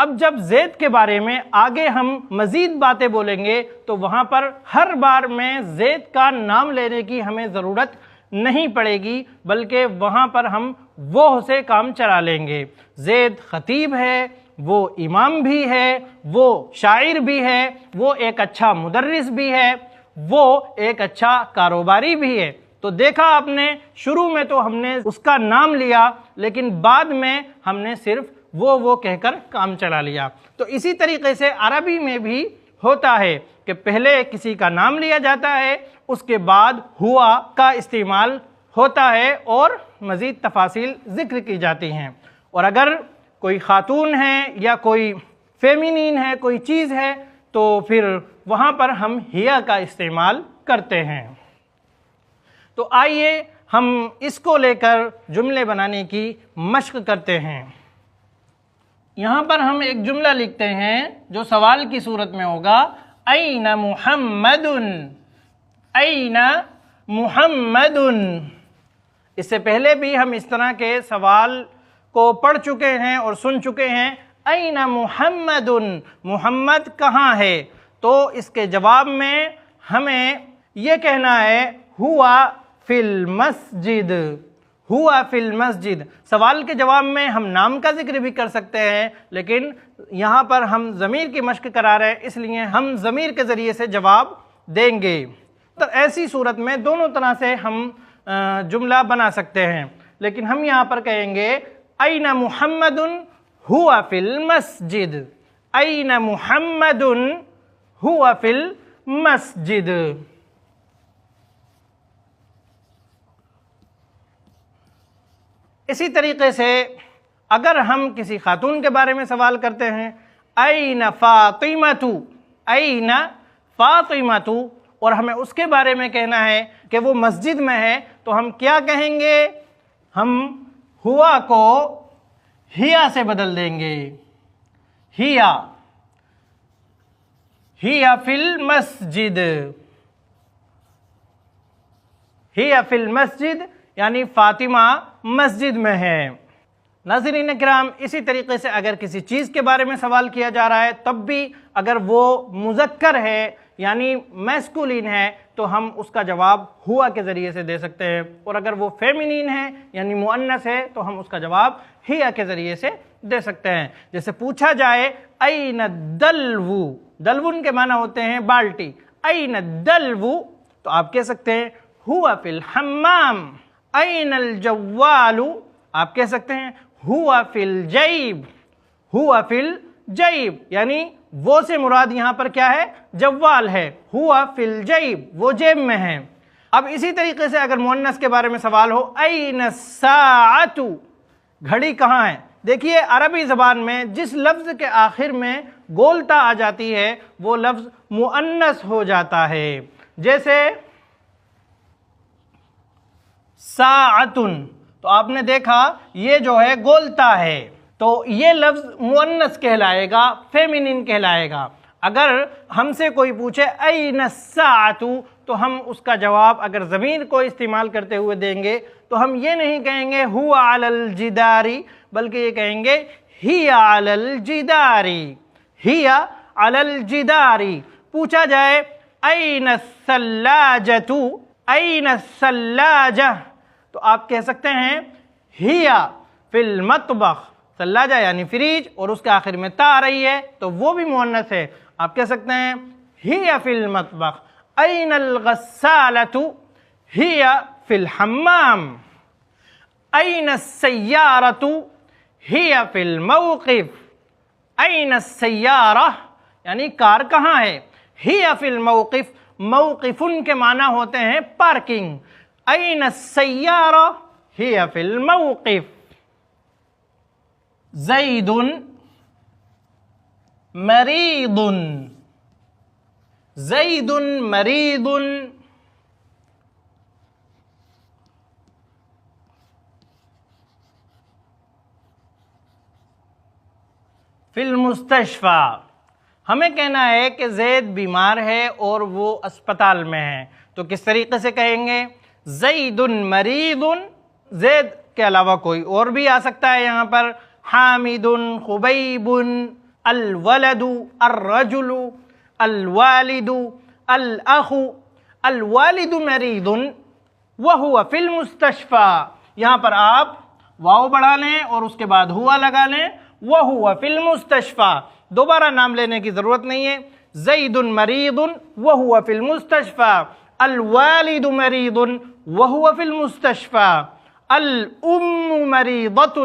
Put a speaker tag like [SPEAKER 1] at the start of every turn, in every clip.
[SPEAKER 1] اب جب زید کے بارے میں آگے ہم مزید باتیں بولیں گے تو وہاں پر ہر بار میں زید کا نام لینے کی ہمیں ضرورت نہیں پڑے گی، بلکہ وہاں پر ہم وہ سے کام چلا لیں گے۔ زید خطیب ہے، وہ امام بھی ہے، وہ شاعر بھی ہے، وہ ایک اچھا مدرس بھی ہے، وہ ایک اچھا کاروباری بھی ہے۔ تو دیکھا آپ نے، شروع میں تو ہم نے اس کا نام لیا، لیکن بعد میں ہم نے صرف وہ کہہ کر کام چلا لیا۔ تو اسی طریقے سے عربی میں بھی ہوتا ہے کہ پہلے کسی کا نام لیا جاتا ہے، اس کے بعد ہوا کا استعمال ہوتا ہے اور مزید تفاصیل ذکر کی جاتی ہیں۔ اور اگر کوئی خاتون ہے یا کوئی فیمینین ہے، کوئی چیز ہے، تو پھر وہاں پر ہم ہیا کا استعمال کرتے ہیں۔ تو آئیے ہم اس کو لے کر جملے بنانے کی مشق کرتے ہیں۔ یہاں پر ہم ایک جملہ لکھتے ہیں جو سوال کی صورت میں ہوگا، این محمد، این محمد۔ اس سے پہلے بھی ہم اس طرح کے سوال کو پڑھ چکے ہیں اور سن چکے ہیں، این محمد، محمد کہاں ہے؟ تو اس کے جواب میں ہمیں یہ کہنا ہے، ہوا فی المسجد، ہوا فی المسجد۔ سوال کے جواب میں ہم نام کا ذکر بھی کر سکتے ہیں، لیکن یہاں پر ہم ضمیر کی مشق کرا رہے ہیں، اس لیے ہم ضمیر کے ذریعے سے جواب دیں گے۔ تو ایسی صورت میں دونوں طرح سے ہم جملہ بنا سکتے ہیں، لیکن ہم یہاں پر کہیں گے، این محمد ہوا فی المسجد، این محمد ہوا فی المسجد۔ اسی طریقے سے اگر ہم کسی خاتون کے بارے میں سوال کرتے ہیں، این فاطمۃ، این فاطمۃ، اور ہمیں اس کے بارے میں کہنا ہے کہ وہ مسجد میں ہے، تو ہم کیا کہیں گے؟ ہم ہوا کو ہیا سے بدل دیں گے، ہیا، ہیا فی المسجد، ہیا فی المسجد، یعنی فاطمہ مسجد میں ہے۔ ناظرین کرام، اسی طریقے سے اگر کسی چیز کے بارے میں سوال کیا جا رہا ہے، تب بھی اگر وہ مذکر ہے یعنی میسکولین ہے تو ہم اس کا جواب ہوا کے ذریعے سے دے سکتے ہیں، اور اگر وہ فیمینین ہے یعنی مؤنث ہے تو ہم اس کا جواب ہیا کے ذریعے سے دے سکتے ہیں۔ جیسے پوچھا جائے، این الدلو، دلون کے معنی ہوتے ہیں بالٹی، این الدلو، تو آپ کہہ سکتے ہیں ہوا فی الحمام۔ این الجوال، آپ کہہ سکتے ہیں ہوا فی الجیب، ہوا فی الجیب، یعنی وہ سے مراد یہاں پر کیا ہے؟ جوال ہے، ہوا فی الجیب، وہ جیب میں ہے۔ اب اسی طریقے سے اگر مؤنث کے بارے میں سوال ہو، این الساعۃ، گھڑی کہاں ہے؟ دیکھیے عربی زبان میں جس لفظ کے آخر میں گولتا آ جاتی ہے وہ لفظ مؤنث ہو جاتا ہے۔ جیسے ساعتن، تو آپ نے دیکھا یہ جو ہے گولتا ہے، تو یہ لفظ مؤنث کہلائے گا، فیمینین کہلائے گا۔ اگر ہم سے کوئی پوچھے این الساعۃ، تو ہم اس کا جواب اگر ضمیر کو استعمال کرتے ہوئے دیں گے تو ہم یہ نہیں کہیں گے ہوا علی الجدار، بلکہ یہ کہیں گے ہی علی الجدار، ہی علی الجدار۔ پوچھا جائے این الثلاجۃ، این الثلاجہ، تو آپ کہہ سکتے ہیں ہی فی المطبخ، ثلاجہ یعنی فریج، اور اس کے آخر میں تا آ رہی ہے تو وہ بھی مؤنث ہے، آپ کہہ سکتے ہیں ہی فی المطبخ۔ این الغسالۃ، ہی فی الحمام۔ این السیارۃ، ہی فی الموقف۔ این السیارہ یعنی کار کہاں ہے؟ ہی فی الموقف، موقفن کے معنی ہوتے ہیں پارکنگ۔ این السیارہ، ہی فی الموقف۔ زید مریض، زید مریض۔ فی المستشفی، ہمیں کہنا ہے کہ زید بیمار ہے اور وہ اسپتال میں ہے، تو کس طریقے سے کہیں گے؟ زید مریض، زید کے علاوہ کوئی اور بھی آ سکتا ہے یہاں پر، حامد، خبیب، الولد، الرجل، الوالد، الاخ، الوالد مریض وهو فی المستشفى، یہاں پر آپ واو بڑھا لیں اور اس کے بعد ہوا لگا لیں، وهو فی المستشفى، دوبارہ نام لینے کی ضرورت نہیں ہے. زید مریض وهو فی المستشفى، الوالد مریض وهو فی المستشفى، الام مریضۃ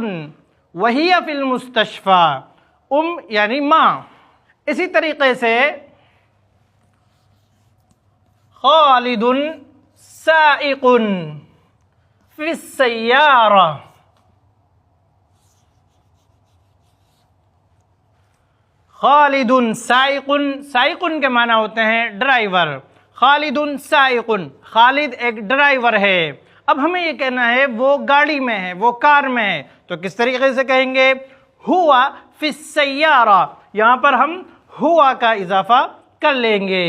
[SPEAKER 1] وہی فی المستشفى، یعنی ماں. اسی طریقے سے خالد سائق فی السیارہ، خالد سائق، سائق کے معنی ہوتے ہیں ڈرائیور. خالد سائق، خالد ایک ڈرائیور ہے. اب ہمیں یہ کہنا ہے وہ گاڑی میں ہے، وہ کار میں ہے، تو کس طریقے سے کہیں گے؟ ہوا فی السیارہ، یہاں پر ہم ہوا کا اضافہ کر لیں گے.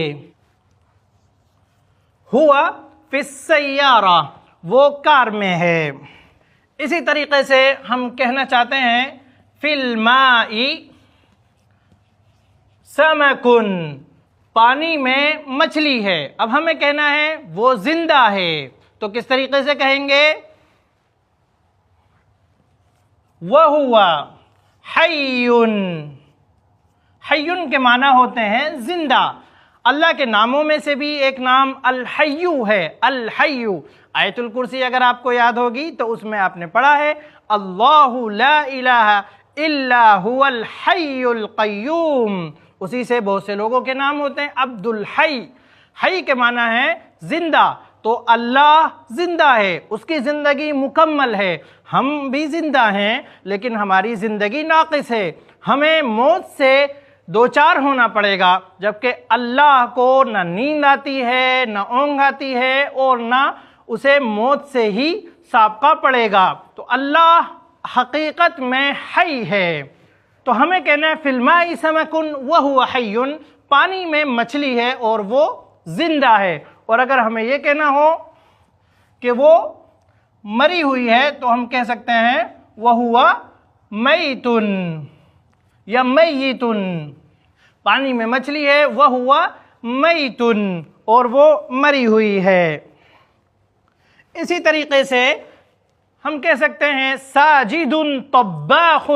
[SPEAKER 1] ہوا فی السیارہ، وہ کار میں ہے. اسی طریقے سے ہم کہنا چاہتے ہیں فی الماء سمکن، پانی میں مچھلی ہے. اب ہمیں کہنا ہے وہ زندہ ہے، تو کس طریقے سے کہیں گے؟ وَهُوَ حَيٌّ، حیٌّ کے معنی ہوتے ہیں زندہ. اللہ کے ناموں میں سے بھی ایک نام الحیّ ہے، الحیّ. آیت الکرسی اگر آپ کو یاد ہوگی تو اس میں آپ نے پڑھا ہے اللہ لا الہ الا هو الحی القیوم، اسی سے بہت سے لوگوں کے نام ہوتے ہیں. عبد الحی، حی کے معنی ہے زندہ، تو اللہ زندہ ہے، اس کی زندگی مکمل ہے. ہم بھی زندہ ہیں لیکن ہماری زندگی ناقص ہے، ہمیں موت سے دوچار ہونا پڑے گا، جبکہ اللہ کو نہ نیند آتی ہے، نہ اونگ آتی ہے، اور نہ اسے موت سے ہی سابقہ پڑے گا. تو اللہ حقیقت میں حی ہے. تو ہمیں کہنا ہے فی الماء سمکن وہو حی، پانی میں مچھلی ہے اور وہ زندہ ہے. اور اگر ہمیں یہ کہنا ہو کہ وہ مری ہوئی ہے تو ہم کہہ سکتے ہیں وہو میتن یا میتن، پانی میں مچھلی ہے وہو میتن، اور وہ مری ہوئی ہے. اسی طریقے سے ہم کہہ سکتے ہیں ساجد طباخ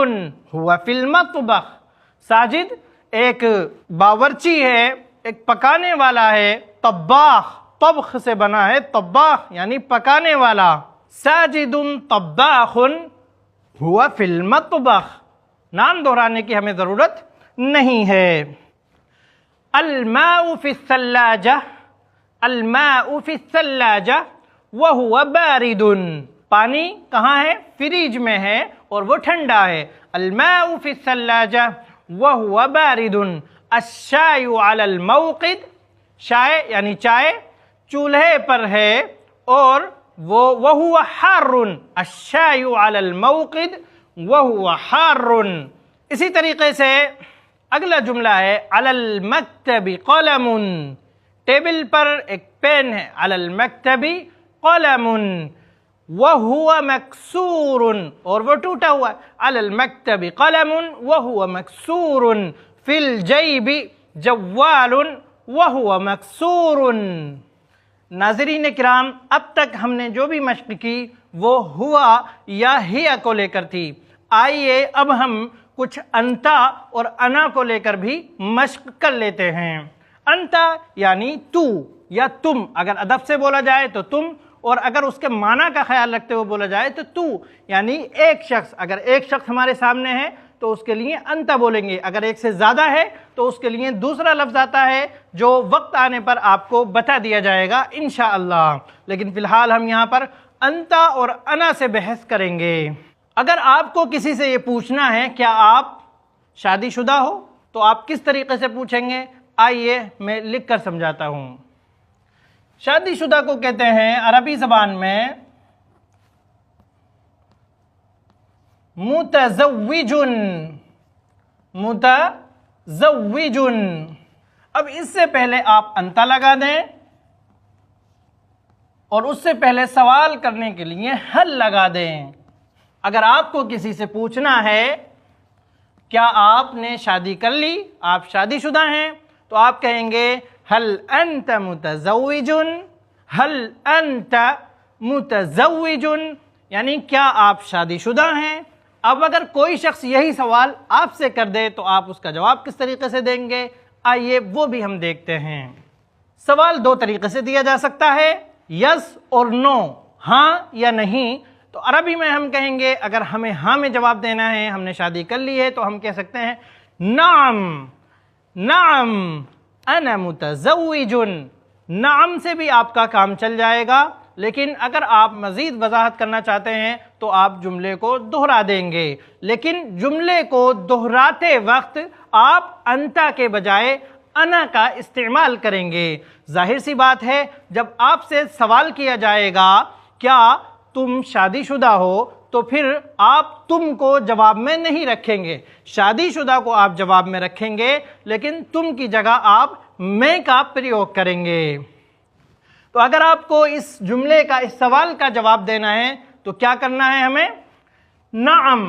[SPEAKER 1] ہوا فی المطبخ، ساجد ایک باورچی ہے، ایک پکانے والا ہے. طباخ طبخ سے بنا ہے، طباخ یعنی پکانے والا. ساجد طباخ ہوا فی المطبخ، نام دہرانے کی ہمیں ضرورت نہیں ہے. الماء فی الثلاجہ، الماء فی الثلاجہ وہو بارد، پانی کہاں ہے؟ فریج میں ہے اور وہ ٹھنڈا ہے. الماء فی الثلاجہ وہو بارد. الشائی علی الموقد، شائع یعنی چائے چولہے پر ہے اور وہ وہو حار، الشائی علی الموقد وہو حار. اسی طریقے سے اگلا جملہ ہے علی المکتب قلم، ٹیبل پر ایک پین ہے. علی المکتب قلم وہو مکسور، اور وہ ٹوٹا ہوا ہے. علی المکتب قلم وہو مکسور، فی الجیب جوال وہو مکسور. ناظرین کرام، اب تک ہم نے جو بھی مشق کی وہ ہوا یا ہیا کو لے کر تھی. آئیے اب ہم کچھ انتا اور انا کو لے کر بھی مشق کر لیتے ہیں. انتا یعنی تو یا تم، اگر ادب سے بولا جائے تو تم، اور اگر اس کے معنی کا خیال رکھتے ہوئے بولا جائے تو یعنی ایک شخص. اگر ایک شخص ہمارے سامنے ہے تو اس کے لیے انتا بولیں گے، اگر ایک سے زیادہ ہے تو اس کے لیے دوسرا لفظ آتا ہے جو وقت آنے پر آپ کو بتا دیا جائے گا انشاءاللہ. لیکن فی الحال ہم یہاں پر انتا اور انا سے بحث کریں گے. اگر آپ کو کسی سے یہ پوچھنا ہے کیا آپ شادی شدہ ہو تو آپ کس طریقے سے پوچھیں گے؟ آئیے میں لکھ کر سمجھاتا ہوں. شادی شدہ کو کہتے ہیں عربی زبان میں متزوج، متزوج. اب اس سے پہلے آپ انتا لگا دیں اور اس سے پہلے سوال کرنے کے لیے حل لگا دیں. اگر آپ کو کسی سے پوچھنا ہے کیا آپ نے شادی کر لی؟ آپ شادی شدہ ہیں تو آپ کہیں گے هل انت متزوج، هل انت متزوج، یعنی کیا آپ شادی شدہ ہیں؟ اب اگر کوئی شخص یہی سوال آپ سے کر دے تو آپ اس کا جواب کس طریقے سے دیں گے؟ آئیے وہ بھی ہم دیکھتے ہیں۔ سوال دو طریقے سے دیا جا سکتا ہے، یس اور نو، ہاں یا نہیں۔ تو عربی میں ہم کہیں گے اگر ہمیں ہاں میں جواب دینا ہے، ہم نے شادی کر لی ہے، تو ہم کہہ سکتے ہیں نعم، نعم انا متزوج۔ نعم سے بھی آپ کا کام چل جائے گا، لیکن اگر آپ مزید وضاحت کرنا چاہتے ہیں تو آپ جملے کو دہرا دیں گے، لیکن جملے کو دہراتے وقت آپ انتا کے بجائے انا کا استعمال کریں گے۔ ظاہر سی بات ہے، جب آپ سے سوال کیا جائے گا کیا تم شادی شدہ ہو، تو پھر آپ تم کو جواب میں نہیں رکھیں گے، شادی شدہ کو آپ جواب میں رکھیں گے، لیکن تم کی جگہ آپ میں کا پریوگ کریں گے۔ تو اگر آپ کو اس جملے کا، اس سوال کا جواب دینا ہے تو کیا کرنا ہے ہمیں؟ نعم،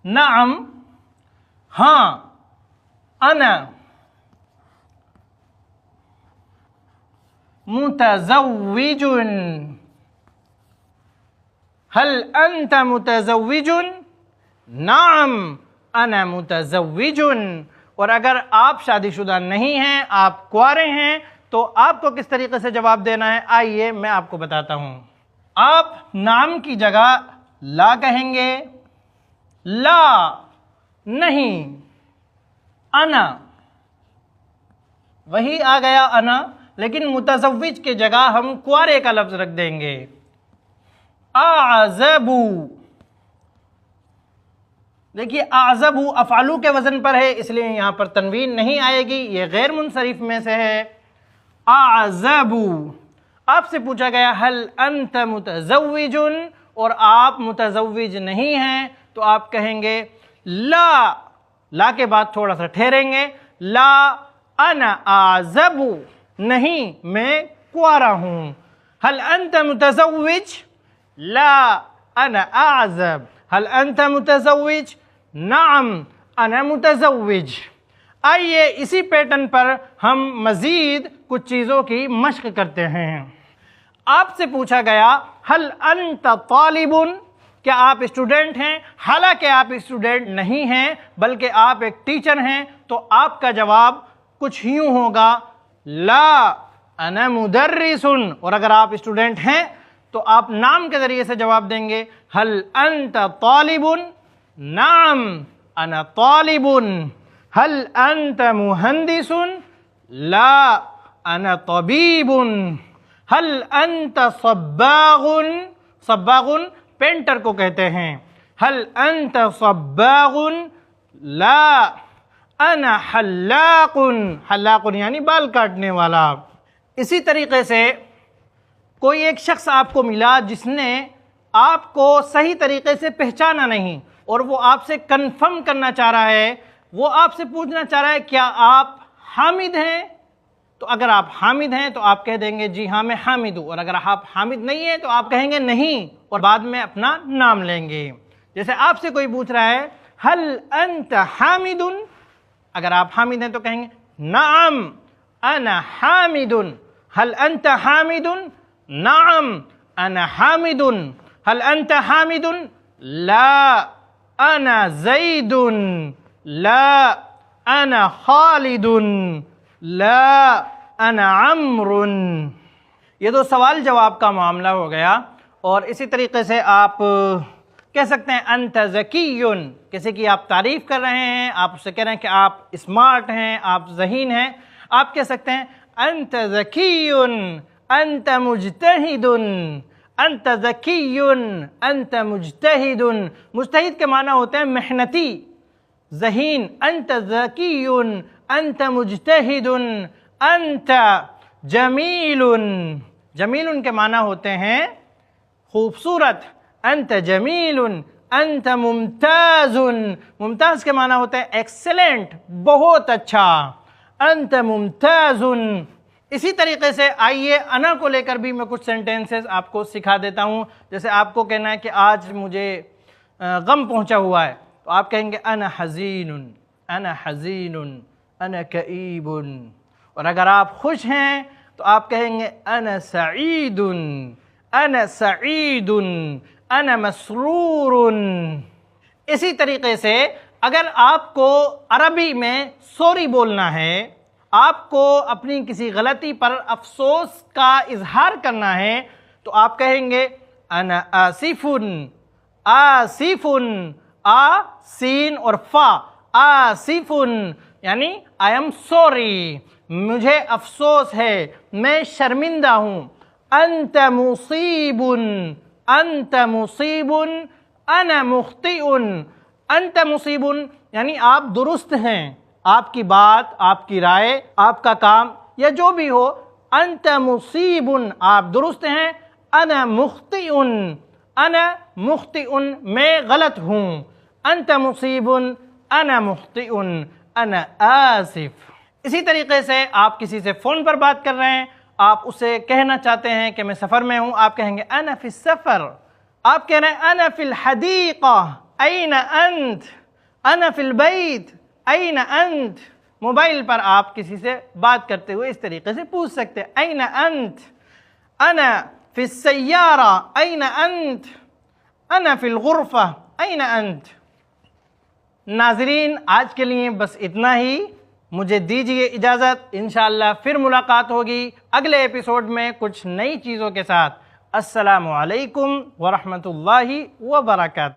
[SPEAKER 1] نعم ہاں، انا متزوج، هل انت متزوج؟ نعم انا متزوج۔ اور اگر آپ شادی شدہ نہیں ہیں، آپ کنوارے ہیں، تو آپ کو کس طریقے سے جواب دینا ہے؟ آئیے میں آپ کو بتاتا ہوں۔ آپ نعم کی جگہ لا کہیں گے، لا نہیں، انا، وہی آ گیا انا، لیکن متزوج کی جگہ ہم کنوارے کا لفظ رکھ دیں گے، اعزبو۔ دیکھیے اعزبو افعلو کے وزن پر ہے، اس لیے یہاں پر تنوین نہیں آئے گی، یہ غیر منصرف میں سے ہے۔ اعزبو، آپ سے پوچھا گیا هل انت متزوج، اور آپ متزوج نہیں ہیں، تو آپ کہیں گے لا، لا کے بعد تھوڑا سا ٹھہریں گے، لا انا اعزب، نہیں میں کنوارا ہوں۔ هل انت متزوج؟ لا انا اعزب۔ هل انت متزوج؟ نعم انا متزوج۔ آئیے اسی پیٹرن پر ہم مزید کچھ چیزوں کی مشق کرتے ہیں۔ آپ سے پوچھا گیا هل انت طالب، کیا آپ اسٹوڈنٹ ہیں؟ حالانکہ آپ اسٹوڈنٹ نہیں ہیں بلکہ آپ ایک ٹیچر ہیں، تو آپ کا جواب کچھ یوں ہوگا، لا انا مدرس۔ اور اگر آپ اسٹوڈنٹ ہیں تو آپ نام کے ذریعے سے جواب دیں گے هل انت طالب؟ نعم انا طالب۔ هل انت مهندس؟ لا انا طبيب۔ هل انت صباغ؟ صباغ پینٹر کو کہتے ہیں۔ هل انت صباغ؟ لا انا حلاق۔ حلاق یعنی بال کاٹنے والا۔ اسی طریقے سے کوئی ایک شخص آپ کو ملا جس نے آپ کو صحیح طریقے سے پہچانا نہیں، اور وہ آپ سے کنفرم کرنا چاہ رہا ہے، وہ آپ سے پوچھنا چاہ رہا ہے کیا آپ حامد ہیں؟ تو اگر آپ حامد ہیں تو آپ کہہ دیں گے جی ہاں میں حامد ہوں، اور اگر آپ حامد نہیں ہیں تو آپ کہیں گے نہیں، اور بعد میں اپنا نام لیں گے۔ جیسے آپ سے کوئی پوچھ رہا ہے هل انت حامد، اگر آپ حامد ہیں تو کہیں گے نعم انا حامد۔ هل انت حامد؟ نعم انا حامد۔ هل انت حامد؟ لا انا زید۔ لا انا خالد۔ لا انا عمرو۔ یہ دو سوال جواب کا معاملہ ہو گیا، اور اسی طریقے سے آپ کہہ سکتے ہیں انت ذکی، کسی کی آپ تعریف کر رہے ہیں، آپ اس سے کہہ رہے ہیں کہ آپ اسمارٹ ہیں، آپ ذہین ہیں، آپ کہہ سکتے ہیں انت ذکی، انت مجتہد۔ انت ذکی، انت مجتہد۔ مجتہد کے معنی ہوتے ہیں محنتی، ذہین۔ انت ذکی، انت مجتہد۔ انت جمیل، جمیل کے معنی ہوتے ہیں خوبصورت۔ انت جمیل، انت ممتاز، ممتاز کے معنی ہوتے ہیں ایکسلنٹ، بہت اچھا۔ انت ممتاز۔ اسی طریقے سے آئیے انا کو لے کر بھی میں کچھ سینٹینسز آپ کو سکھا دیتا ہوں۔ جیسے آپ کو کہنا ہے کہ آج مجھے غم پہنچا ہوا ہے، تو آپ کہیں گے انا حزین، انا حزین، انا کئیب۔ اور اگر آپ خوش ہیں تو آپ کہیں گے انا سعید، انا سعید، انا مسرور۔ اسی طریقے سے اگر آپ کو عربی میں سوری بولنا ہے، آپ کو اپنی کسی غلطی پر افسوس کا اظہار کرنا ہے، تو آپ کہیں گے انا آسف، آسف، آ سین اور فا، آسف یعنی آئی ایم سوری، مجھے افسوس ہے، میں شرمندہ ہوں۔ انت مصیب، انت مصیب، انا مخطئ۔ انت مصیب یعنی آپ درست ہیں، آپ کی بات، آپ کی رائے، آپ کا کام یا جو بھی ہو، انت مصیب آپ درست ہیں، انا مخطئ، انا مخطئ میں غلط ہوں، انت مصیب انا مخطئ، انا آسف۔ اسی طریقے سے آپ کسی سے فون پر بات کر رہے ہیں، آپ اسے کہنا چاہتے ہیں کہ میں سفر میں ہوں، آپ کہیں گے انا فی السفر۔ آپ کہہ رہے ہیں انا فی الحدیقہ، این انت، انا فی البیت، این انت۔ موبائل پر آپ کسی سے بات کرتے ہوئے اس طریقے سے پوچھ سکتے ہیں این انت، انا فی السیارہ، این انت، انا فی الغرفہ، این انت۔ ناظرین آج کے لیے بس اتنا ہی، مجھے دیجیے اجازت، انشاءاللہ پھر ملاقات ہوگی اگلے ایپیسوڈ میں کچھ نئی چیزوں کے ساتھ۔ السلام علیکم ورحمۃ اللہ وبرکاتہ۔